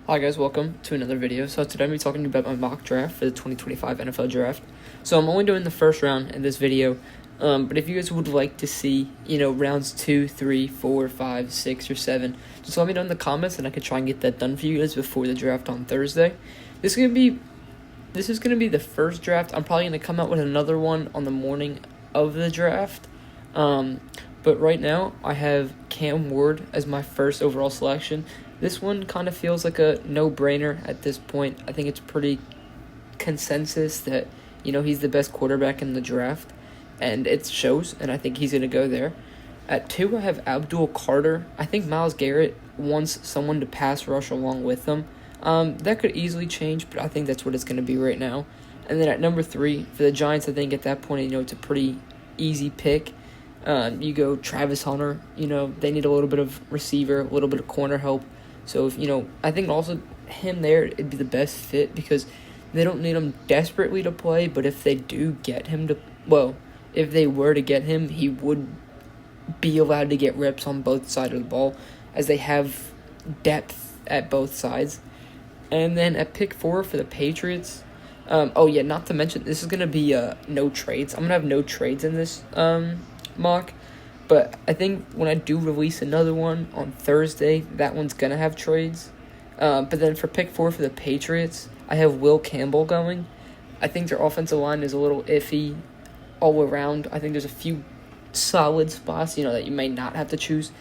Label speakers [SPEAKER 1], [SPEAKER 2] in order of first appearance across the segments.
[SPEAKER 1] Hi guys, welcome to another video. So today I'm going to be talking about my mock draft for the 2025 NFL Draft. So I'm only doing the first round in this video, but if you guys would like to see, rounds 2, 3, 4, 5, 6, or 7, just let me know in the comments and I can try and get that done for you guys before the draft on Thursday. This is gonna be the first draft. I'm probably going to come out with another one on the morning of the draft. But right now, I have Cam Ward as my first overall selection. This one kind of feels like a no-brainer at this point. I think it's pretty consensus that, he's the best quarterback in the draft. And it shows, and I think he's going to go there. At 2, I have Abdul Carter. I think Myles Garrett wants someone to pass rush along with him. That could easily change, but I think that's what it's going to be right now. And then at number 3, for the Giants, I think at that point, it's a pretty easy pick. You go Travis Hunter. They need a little bit of receiver, a little bit of corner help. So, I think also him there, it'd be the best fit because they don't need him desperately to play, but if they do get him if they were to get him, he would be allowed to get reps on both sides of the ball as they have depth at both sides. And then at pick 4 for the Patriots, not to mention, this is going to be no trades. I'm going to have no trades in this mock. But I think when I do release another one on Thursday, that one's going to have trades. But then for pick 4 for the Patriots, I have Will Campbell going. I think their offensive line is a little iffy all around. I think there's a few solid spots, that you may not have to choose.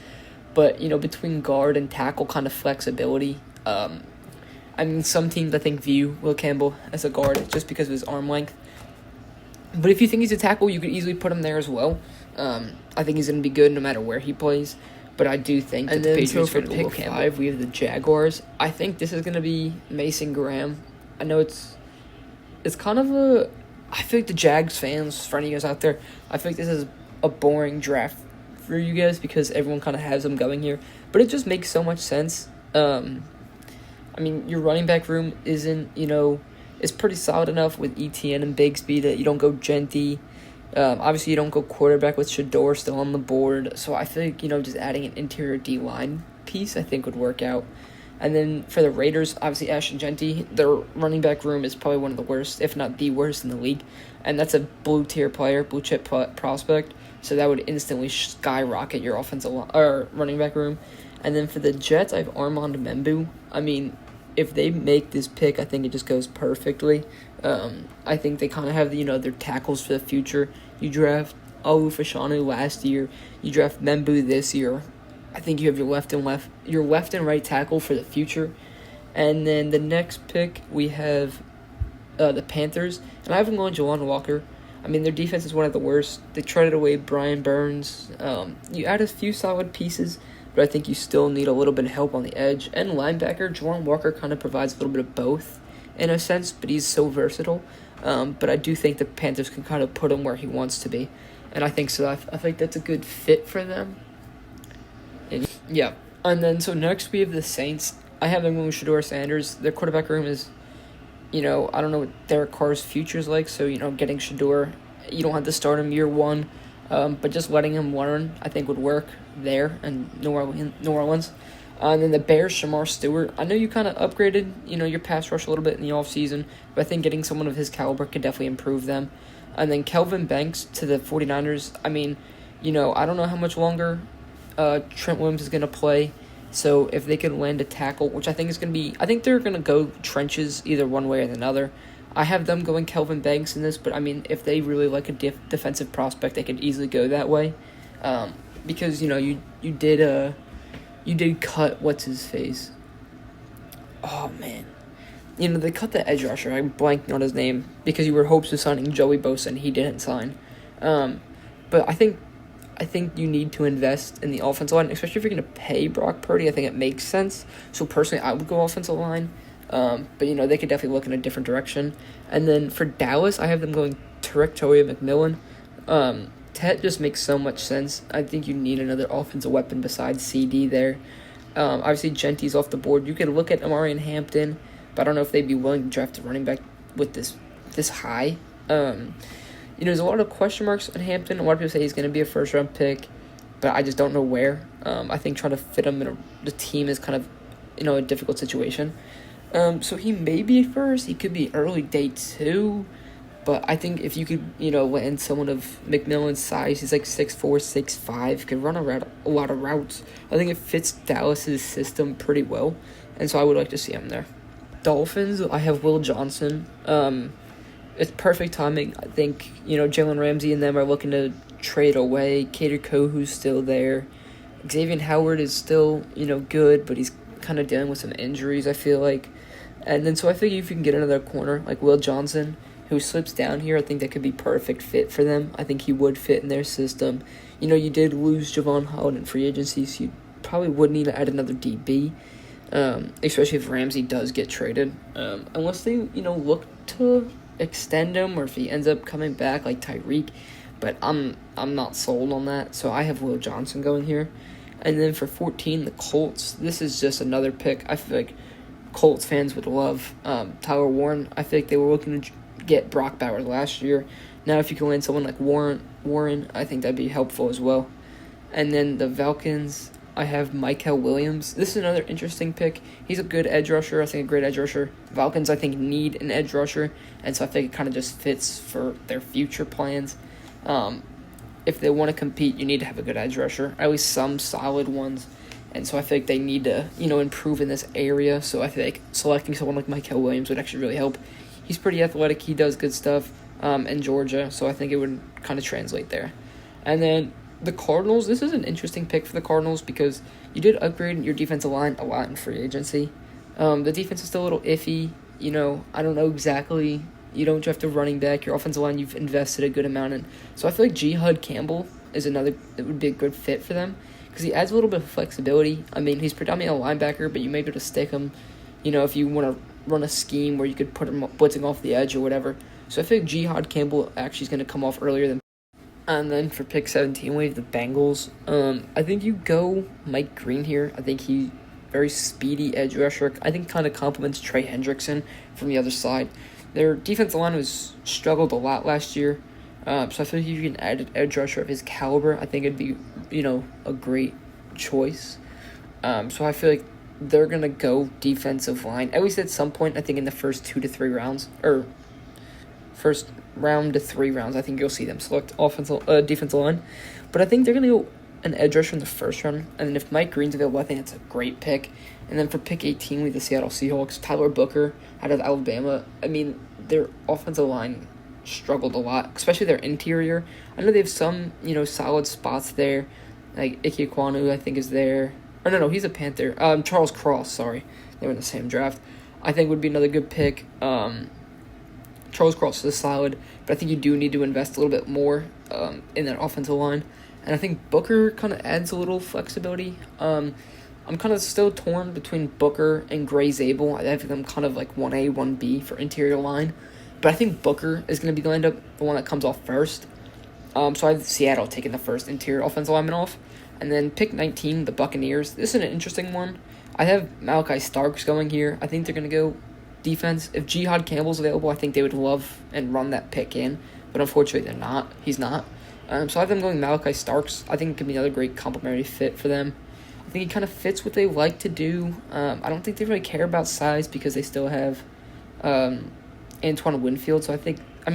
[SPEAKER 1] But, between guard and tackle kind of flexibility. Some teams, I think, view Will Campbell as a guard just because of his arm length. But if you think he's a tackle, you could easily put him there as well. I think he's going to be good no matter where he plays. But I do think that the Patriots are going to pick 5. We have the Jaguars. I think this is going to be Mason Graham. I know it's kind of a... I feel like the Jags fans, for any of you guys out there, I feel like this is a boring draft for you guys because everyone kind of has them going here. But it just makes so much sense. Your running back room isn't, it's pretty solid enough with ETN and Bigsby that you don't go Genty. Obviously, you don't go quarterback with Shador still on the board. So I think, just adding an interior D-line piece, I think would work out. And then for the Raiders, obviously Ashton Genty, their running back room is probably one of the worst, if not the worst in the league. And that's a blue chip prospect. So that would instantly skyrocket your running back room. And then for the Jets, I have Armand Membu. If they make this pick, I think it just goes perfectly. I think they kind of have, their tackles for the future. You draft Olu Fashanu last year. You draft Membu this year. I think you have your left and right tackle for the future. And then the next pick, we have the Panthers. And I have them going Jelani Walker. Their defense is one of the worst. They traded away Brian Burns. You add a few solid pieces, but I think you still need a little bit of help on the edge. And linebacker, Jelani Walker kind of provides a little bit of both in a sense, but he's so versatile. But I do think the Panthers can kind of put him where he wants to be. And I think so. I think that's a good fit for them. And then so next we have the Saints. I have them going Shador Sanders. Their quarterback room is, I don't know what Derek Carr's future is like. So, getting Shador, you don't have to start him year 1. But just letting him learn, I think, would work there in New Orleans. And then the Bears, Shamar Stewart. I know you kind of upgraded, your pass rush a little bit in the offseason, but I think getting someone of his caliber could definitely improve them. And then Kelvin Banks to the 49ers. I don't know how much longer Trent Williams is going to play. So if they could land a tackle, which I think is going to be... I think they're going to go trenches either one way or another. I have them going Kelvin Banks in this, but if they really like a defensive prospect, they could easily go that way. Because, you did cut what's his face. Oh, man. They cut the edge rusher. I blanked on his name because you were hopes of signing Joey Bosa and he didn't sign. But I think you need to invest in the offensive line, especially if you're going to pay Brock Purdy. I think it makes sense. So personally, I would go offensive line. But, they could definitely look in a different direction. And then for Dallas, I have them going Tarek McMillan. Tet just makes so much sense. I think you need another offensive weapon besides CD there. Obviously, Genty's off the board. You could look at Amari and Hampton, but I don't know if they'd be willing to draft a running back with this high. There's a lot of question marks on Hampton. A lot of people say he's going to be a first-round pick, but I just don't know where. I think trying to fit him in the team is kind of a difficult situation. So he may be first. He could be early day 2. But I think if you could, land someone of McMillan's size, he's like 6'4", 6'5", could run a lot of routes. I think it fits Dallas's system pretty well, and so I would like to see him there. Dolphins, I have Will Johnson. It's perfect timing. I think, Jalen Ramsey and them are looking to trade away. Cater Kohu's still there. Xavier Howard is still, good, but he's kind of dealing with some injuries, I feel like. And then so I think if you can get another corner like Will Johnson, who slips down here, I think that could be perfect fit for them. I think he would fit in their system. You did lose Javon Holland in free agency, so you probably would need to add another DB, especially if Ramsey does get traded. Unless they, look to extend him, or if he ends up coming back like Tyreek. But I'm not sold on that, so I have Will Johnson going here. And then for 14, the Colts. This is just another pick. I feel like Colts fans would love Tyler Warren. I feel like they were looking to get Brock Bowers last year. Now if you can land someone like Warren, I think that'd be helpful as well. And then the Falcons, I have Michael Williams. This is another interesting pick. He's a good edge rusher. I think a great edge rusher. Falcons, I think, need an edge rusher, and so I think it kind of just fits for their future plans. If they want to compete, you need to have a good edge rusher, at least some solid ones. And so I feel like they need to, improve in this area. So I feel like selecting someone like Michael Williams would actually really help. He's pretty athletic. He does good stuff in Georgia, so I think it would kind of translate there. And then the Cardinals, this is an interesting pick for the Cardinals because you did upgrade your defensive line a lot in free agency. The defense is still a little iffy. I don't know exactly. You don't draft a running back. Your offensive line you've invested a good amount in. So I feel like Jihad Campbell is another that would be a good fit for them because he adds a little bit of flexibility. I mean, he's predominantly a linebacker, but you may be able to stick him, if you want to run a scheme where you could put him blitzing off the edge or whatever. So I think Jihad Campbell actually is going to come off earlier than. And then for pick 17, we have the Bengals. I think you go Mike Green here. I think he's very speedy edge rusher. I think kind of complements Trey Hendrickson from the other side. Their defensive line was struggled a lot last year. So I feel like if you can add an edge rusher of his caliber, I think it'd be, a great choice. So I feel like they're going to go defensive line, at least at some point, I think in the first 2 to 3 rounds, or first round to 3 rounds, I think you'll see them select defensive line. But I think they're going to go an edge rusher in the first round, and then if Mike Green's available, I think it's a great pick. And then for pick 18, we have the Seattle Seahawks, Tyler Booker out of Alabama. I mean, their offensive line struggled a lot, especially their interior. I know they have some, solid spots there, like Ike Ekwonu, I think, is there. Or no, he's a Panther. Charles Cross, sorry. They were in the same draft. I think would be another good pick. Charles Cross is solid, but I think you do need to invest a little bit more in that offensive line. And I think Booker kind of adds a little flexibility. I'm kind of still torn between Booker and Gray Zabel. I think I'm kind of like 1A, 1B for interior line. But I think Booker is going to be the one that comes off first. So I have Seattle taking the first interior offensive lineman off. And then pick 19, the Buccaneers. This is an interesting one. I have Malachi Starks going here. I think they're going to go defense. If Jihad Campbell's available, I think they would love and run that pick in. But unfortunately, they're not. He's not. So I have them going Malachi Starks. I think it could be another great complementary fit for them. I think he kind of fits what they like to do. I don't think they really care about size because they still have Antoine Winfield. So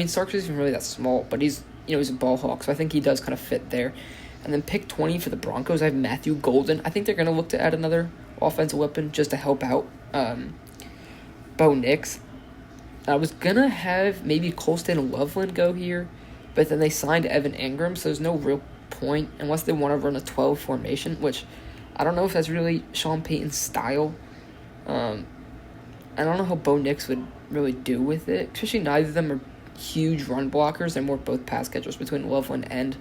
[SPEAKER 1] Starks isn't really that small, but he's a ball hawk. So I think he does kind of fit there. And then pick 20 for the Broncos, I have Matthew Golden. I think they're going to look to add another offensive weapon just to help out Bo Nix. I was going to have maybe Colston and Loveland go here, but then they signed Evan Ingram, so there's no real point unless they want to run a 12 formation, which I don't know if that's really Sean Payton's style. I don't know how Bo Nix would really do with it, especially neither of them are huge run blockers. They're more both pass catchers between Loveland and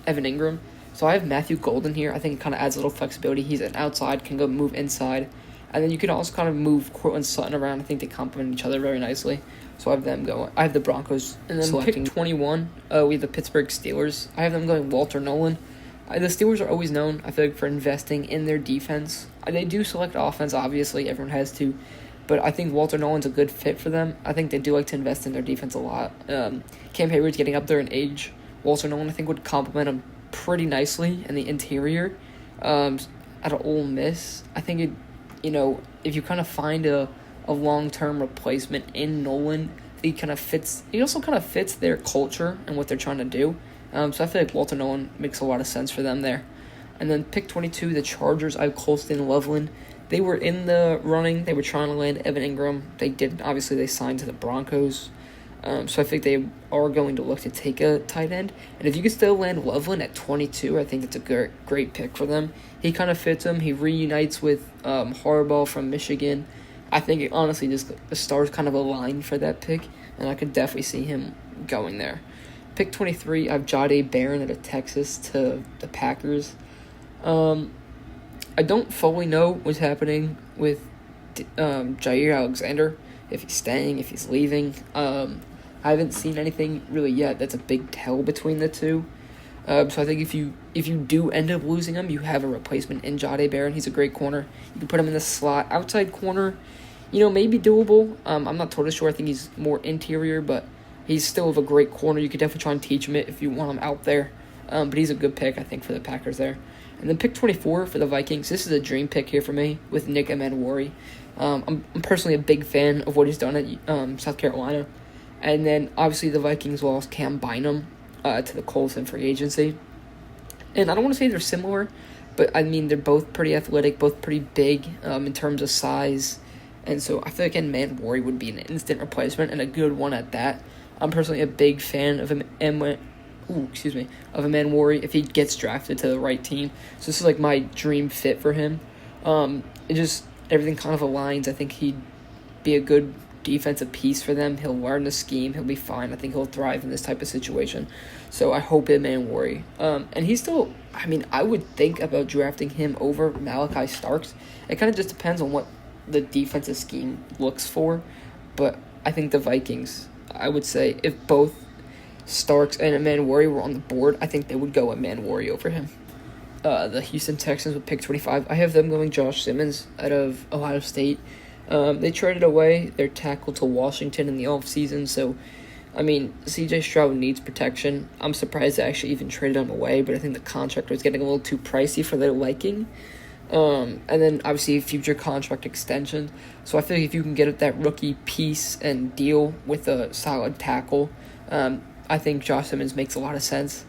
[SPEAKER 1] Evan Ingram. So I have Matthew Golden here. I think it kind of adds a little flexibility. He's an outside, can go move inside. And then you can also kind of move Courtland Sutton around. I think they complement each other very nicely. So I have them going. I have the Broncos. And then selecting pick 21, we have the Pittsburgh Steelers. I have them going Walter Nolan. The Steelers are always known, I feel like, for investing in their defense. They do select offense, obviously. Everyone has to. But I think Walter Nolan's a good fit for them. I think they do like to invest in their defense a lot. Cam Hayward's getting up there in age. Walter Nolan, I think, would complement him pretty nicely in the interior. Out of Ole Miss, I think if you kind of find a long-term replacement in Nolan, he also kind of fits their culture and what they're trying to do. So I feel like Walter Nolan makes a lot of sense for them there. And then pick 22, the Chargers, I have Colston Loveland. They were in the running. They were trying to land Evan Ingram. They didn't. Obviously, they signed to the Broncos. So I think they are going to look to take a tight end. And if you could still land Loveland at 22, I think it's a great pick for them. He kind of fits them. He reunites with Harbaugh from Michigan. I think it honestly just the stars kind of aligned for that pick, and I could definitely see him going there. Pick 23, I have Jahdae Barron out of Texas to the Packers. I don't fully know what's happening with Jair Alexander, if he's staying, if he's leaving. I haven't seen anything really yet that's a big tell between the two. So I think if you do end up losing him, you have a replacement in Jahdae Barron. He's a great corner. You can put him in the slot. Outside corner, maybe doable. I'm not totally sure. I think he's more interior, but he's still a great corner. You could definitely try and teach him it if you want him out there. But he's a good pick, I think, for the Packers there. And then pick 24 for the Vikings. This is a dream pick here for me with Nick Emmanwori. I'm personally a big fan of what he's done at South Carolina. And then, obviously, the Vikings lost Cam Bynum to the Colts in free agency. And I don't want to say they're similar, but, I mean, they're both pretty athletic, both pretty big in terms of size. And so I feel like Emmanwori would be an instant replacement and a good one at that. I'm personally a big fan of Emmanwori if he gets drafted to the right team. So this is like my dream fit for him. Everything kind of aligns. I think he'd be a good defensive piece for them. He'll learn the scheme. He'll be fine. I think he'll thrive in this type of situation. So I hope Emmanwori. And he's still, I would think about drafting him over Malachi Starks. It kind of just depends on what the defensive scheme looks for. But I think the Vikings, I would say, if both Starks and Emmanwori were on the board, I think they would go Emmanwori over him. The Houston Texans with pick 25. I have them going Josh Simmons out of Ohio State. They traded away their tackle to Washington in the offseason, so, C.J. Stroud needs protection. I'm surprised they actually even traded him away, but I think the contract was getting a little too pricey for their liking. And then, obviously, future contract extension. So I feel like if you can get that rookie piece and deal with a solid tackle, I think Josh Simmons makes a lot of sense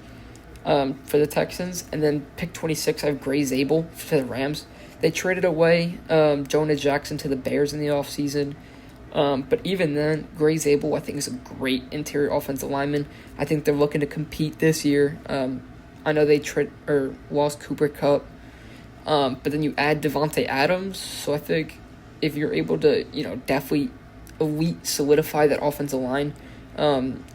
[SPEAKER 1] for the Texans. And then pick 26, I have Gray Zabel for the Rams. They traded away Jonah Jackson to the Bears in the offseason. But even then, Gray Zabel, I think, is a great interior offensive lineman. I think they're looking to compete this year. I know they lost Cooper Kupp. But then you add Devontae Adams. So I think if you're able to, definitely elite solidify that offensive line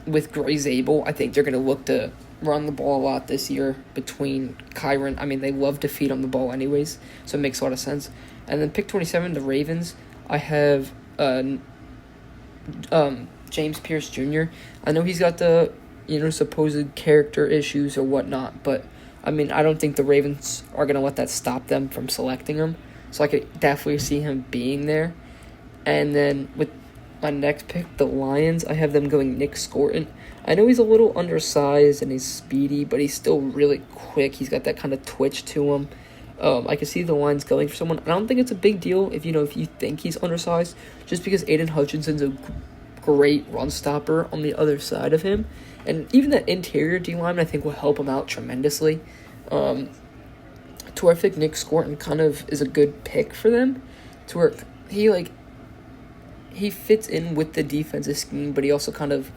[SPEAKER 1] with Gray Zabel, I think they're going to look to run the ball a lot this year between Kyron. They love to feed on the ball anyways, so it makes a lot of sense. And then pick 27, the Ravens, I have James Pierce Jr. I know he's got the, supposed character issues or whatnot, but, I don't think the Ravens are going to let that stop them from selecting him. So I could definitely see him being there. And then with my next pick, the Lions, I have them going Nick Scorton. I know he's a little undersized and he's speedy, but he's still really quick. He's got that kind of twitch to him. I can see the Lions going for someone. I don't think it's a big deal if you think he's undersized, just because Aiden Hutchinson's a great run stopper on the other side of him. And even that interior D-line, I think, will help him out tremendously. To where I think Nick Scorton kind of is a good pick for them. To where he fits in with the defensive scheme, but he also kind of,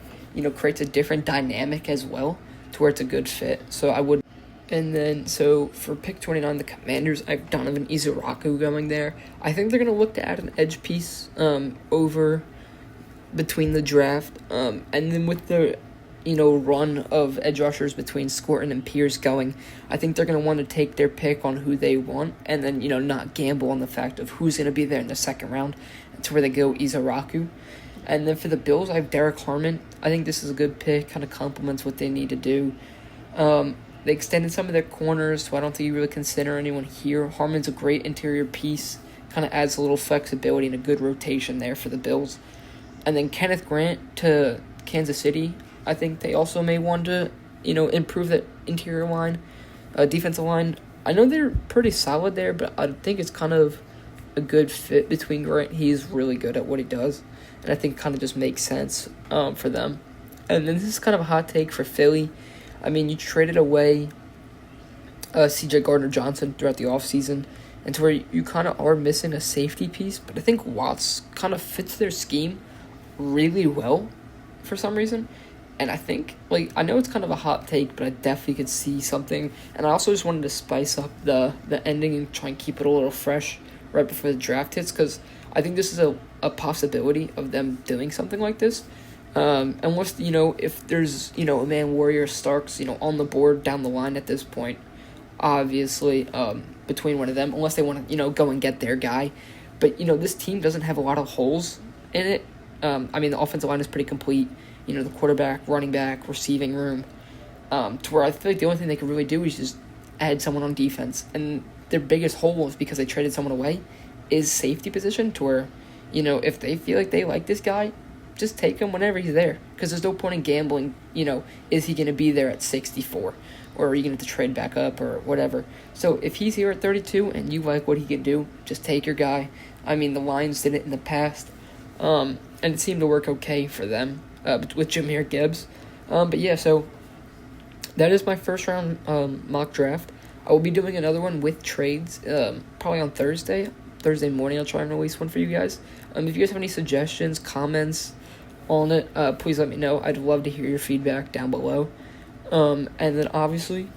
[SPEAKER 1] creates a different dynamic as well, to where it's a good fit. So I would. And then, so for pick 29, the Commanders, I have Donovan Izuraku going there. I think they're going to look to add an edge piece over between the draft. And then with the, run of edge rushers between Scorton and Pierce going, I think they're going to want to take their pick on who they want and then, not gamble on the fact of who's going to be there in the second round, to where they go Izuraku. And then for the Bills, I have Derek Harmon. I think this is a good pick, kind of complements what they need to do. They extended some of their corners, so I don't think you really consider anyone here. Harmon's a great interior piece, kind of adds a little flexibility and a good rotation there for the Bills. And then Kenneth Grant to Kansas City. I think they also may want to, improve that interior line, defensive line. I know they're pretty solid there, but I think it's kind of a good fit between Grant. He's really good at what he does, and I think it kind of just makes sense for them. And then this is kind of a hot take for Philly. I mean, you traded away C.J. Gardner-Johnson throughout the offseason, and to where you kind of are missing a safety piece, but I think Watts kind of fits their scheme really well for some reason. And I think, like, I know it's kind of a hot take, but I definitely could see something. And I also just wanted to spice up the ending and try and keep it a little fresh right before the draft hits, because I think this is a possibility of them doing something like this. Unless, if there's, a man Warrior Starks, on the board down the line at this point, obviously, between one of them, unless they want to, go and get their guy. But, this team doesn't have a lot of holes in it. I mean, the offensive line is pretty complete. The quarterback, running back, receiving room, to where I feel like the only thing they could really do is just add someone on defense. And their biggest hole is because they traded someone away is safety position, to where, if they feel like they like this guy, just take him whenever he's there. Because there's no point in gambling, is he going to be there at 64? Or are you going to have to trade back up or whatever? So if he's here at 32 and you like what he can do, just take your guy. I mean, the Lions did it in the past, and it seemed to work okay for them. With Jahmyr Gibbs. But yeah, so that is my first round mock draft. I will be doing another one with trades probably on Thursday morning. I'll try and release one for you guys. If you guys have any suggestions, comments on it, please let me know. I'd love to hear your feedback down below. And then obviously,